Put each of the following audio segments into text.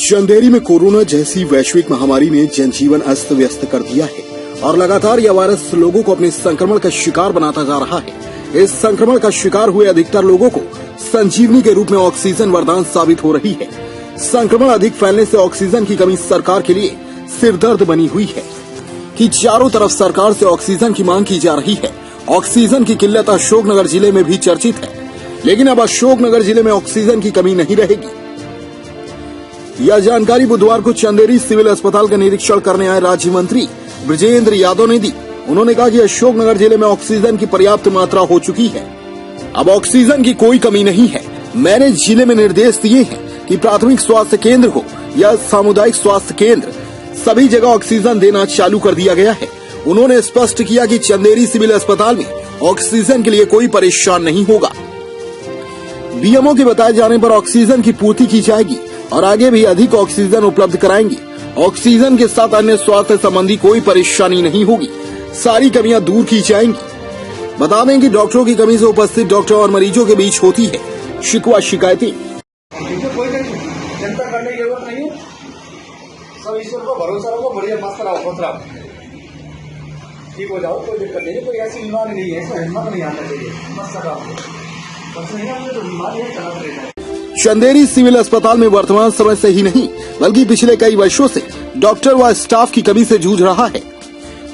चंदेरी में कोरोना जैसी वैश्विक महामारी ने जनजीवन अस्त व्यस्त कर दिया है और लगातार यह वायरस लोगों को अपने संक्रमण का शिकार बनाता जा रहा है। इस संक्रमण का शिकार हुए अधिकतर लोगों को संजीवनी के रूप में ऑक्सीजन वरदान साबित हो रही है। संक्रमण अधिक फैलने से ऑक्सीजन की कमी सरकार के लिए सिरदर्द बनी हुई है कि चारों तरफ सरकार से ऑक्सीजन की मांग की जा रही है। ऑक्सीजन की किल्लत अशोकनगर जिले में भी चर्चित है, लेकिन अब अशोकनगर जिले में ऑक्सीजन की कमी नहीं रहेगी। यह जानकारी बुधवार को चंदेरी सिविल अस्पताल का निरीक्षण करने आए राज्य मंत्री ब्रजेंद्र यादव ने दी। उन्होंने कहा कि अशोकनगर जिले में ऑक्सीजन की पर्याप्त मात्रा हो चुकी है, अब ऑक्सीजन की कोई कमी नहीं है। मैंने जिले में निर्देश दिए हैं कि प्राथमिक स्वास्थ्य केंद्र हो या सामुदायिक स्वास्थ्य केंद्र, सभी जगह ऑक्सीजन देना चालू कर दिया गया है। उन्होंने स्पष्ट किया कि चंदेरी सिविल अस्पताल में ऑक्सीजन के लिए कोई परेशान नहीं होगा। बीएमओ के बताए जाने पर ऑक्सीजन की पूर्ति की जाएगी और आगे भी अधिक ऑक्सीजन उपलब्ध कराएंगे। ऑक्सीजन के साथ अन्य स्वास्थ्य संबंधी कोई परेशानी नहीं होगी, सारी कमियां दूर की जाएंगी। बता दें कि डॉक्टरों की कमी से उपस्थित डॉक्टर और मरीजों के बीच होती है शिकवा शिकायतें। कोई चिंता करने की जरूरत नहीं है, सब ईश्वर को भरोसा रखो, बढ़िया मस्त रहो, खुश रहो, ठीक हो जाओ, कोई दिक्कत नहीं। कोई ऐसी बीमारी नहीं है, इसमें हिम्मत नहीं आना चाहिए, मस्त रहो, बस नहीं आने तो बीमारी है, चलत रहना। चंदेरी सिविल अस्पताल में वर्तमान समय से ही नहीं बल्कि पिछले कई वर्षों से डॉक्टर व स्टाफ की कमी से जूझ रहा है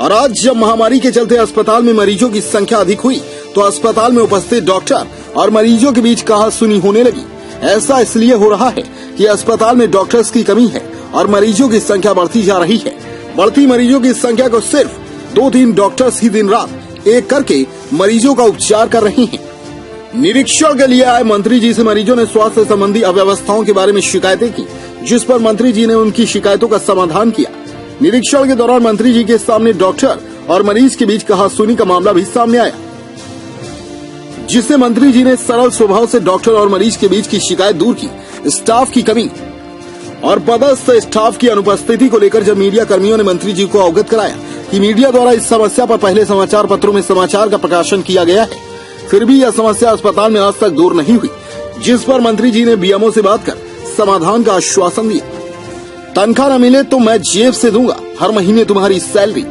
और आज जब महामारी के चलते अस्पताल में मरीजों की संख्या अधिक हुई तो अस्पताल में उपस्थित डॉक्टर और मरीजों के बीच कहासुनी होने लगी। ऐसा इसलिए हो रहा है कि अस्पताल में डॉक्टर्स की कमी है और मरीजों की संख्या बढ़ती जा रही है। बढ़ती मरीजों की संख्या को सिर्फ 2-3 डॉक्टर्स ही दिन रात एक करके मरीजों का उपचार कर रहे हैं। निरीक्षण के लिए आए मंत्री जी से मरीजों ने स्वास्थ्य संबंधी अव्यवस्थाओं के बारे में शिकायतें की, जिस पर मंत्री जी ने उनकी शिकायतों का समाधान किया। निरीक्षण के दौरान मंत्री जी के सामने डॉक्टर और मरीज के बीच कहासुनी का मामला भी सामने आया, जिससे मंत्री जी ने सरल स्वभाव से डॉक्टर और मरीज के बीच की शिकायत दूर की। स्टाफ की कमी और पदस्थ स्टाफ की अनुपस्थिति को लेकर जब मीडिया कर्मियों ने मंत्री जी को अवगत कराया कि मीडिया द्वारा इस समस्या पर पहले समाचार पत्रों में समाचार का प्रकाशन किया गया है, फिर भी यह समस्या अस्पताल में आज तक दूर नहीं हुई, जिस पर मंत्री जी ने बीएमओ से बात कर समाधान का आश्वासन दिया। तनख्वाह न मिले तो मैं जेब से दूंगा, हर महीने तुम्हारी सैलरी।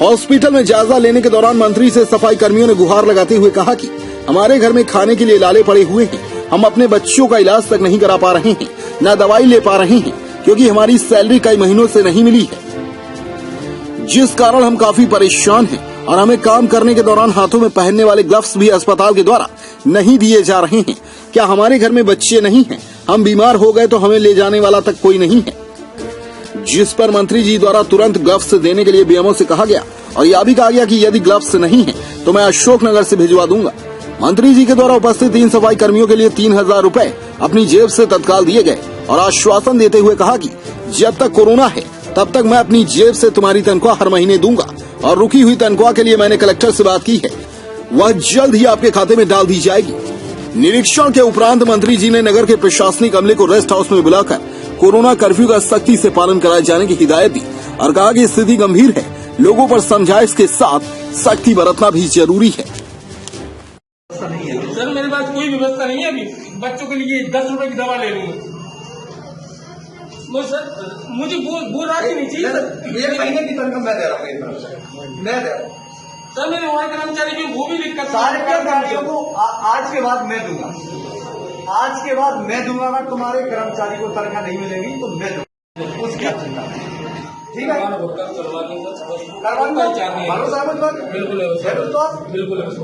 हॉस्पिटल में जायजा लेने के दौरान मंत्री से सफाई कर्मियों ने गुहार लगाते हुए कहा कि हमारे घर में खाने के लिए लाले पड़े हुए हैं, हम अपने बच्चों का इलाज तक नहीं करा पा रहे हैं, न दवाई ले पा रहे हैं, क्योंकि हमारी सैलरी कई महीनों से नहीं मिली है, जिस कारण हम काफी परेशान हैं और हमें काम करने के दौरान हाथों में पहनने वाले ग्लव्स भी अस्पताल के द्वारा नहीं दिए जा रहे हैं। क्या हमारे घर में बच्चे नहीं हैं? हम बीमार हो गए तो हमें ले जाने वाला तक कोई नहीं है, जिस पर मंत्री जी द्वारा तुरंत ग्लव्स देने के लिए बीएमओ से कहा गया और यह भी कहा गया कि यदि ग्लव्स नहीं है तो मैं अशोकनगर से भिजवा दूंगा। मंत्री जी के द्वारा उपस्थित 3 सफाई कर्मियों के लिए 3000 रूपए अपनी जेब से तत्काल दिए गए और आश्वासन देते हुए कहा कि जब तक कोरोना है तब तक मैं अपनी जेब से तुम्हारी तनख्वाह हर महीने दूंगा और रुकी हुई तनख्वाह के लिए मैंने कलेक्टर से बात की है, वह जल्द ही आपके खाते में डाल दी जाएगी। निरीक्षण के उपरांत मंत्री जी ने नगर के प्रशासनिक अमले को रेस्ट हाउस में बुलाकर कोरोना कर्फ्यू का सख्ती से पालन कराए जाने की हिदायत दी और कहा कि स्थिति गंभीर है, लोगों पर समझाइश के साथ सख्ती बरतना भी जरूरी है। सर मेरे पास कोई व्यवस्था नहीं है, अभी बच्चों के लिए 10 रुपए की दवा ले लूंगा। सर मुझे वो राशि नहीं चाहिए सर, 1 महीने की तनख्वाह मैं दे रहा हूँ, मैं दे रहा हूँ सर। मेरे वहाँ कर्मचारी की वो भी दिक्कत, सारे कर्मचारियों को आज के बाद मैं दूंगा, आज के बाद मैं दूंगा। अगर तुम्हारे कर्मचारी को तनख्वाह नहीं मिलेगी तो मैं दूंगा, उसकी आप चिंता नहीं। ठीक है, बिल्कुल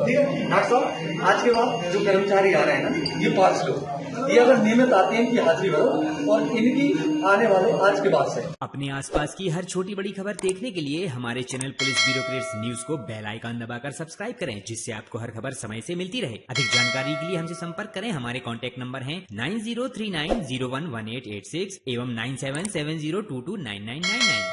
ठीक है। डॉक्टर साहब आज के बाद जो कर्मचारी आ रहे हैं ना, ये 5 लोग, ये अगर नियमित आते हैं इनकी हाजिरी भरो और इनकी आने वाले आज के बाद से अपने आसपास की हर छोटी बड़ी खबर देखने के लिए हमारे channel police bureau creates news को बेल आइकन दबाकर सब्सक्राइब करें, जिससे आपको हर खबर समय से मिलती रहे। अधिक जानकारी के लिए हमसे संपर्क करें। हमारे कॉन्टैक्ट नंबर हैं 9039011886 एवं 9770229999।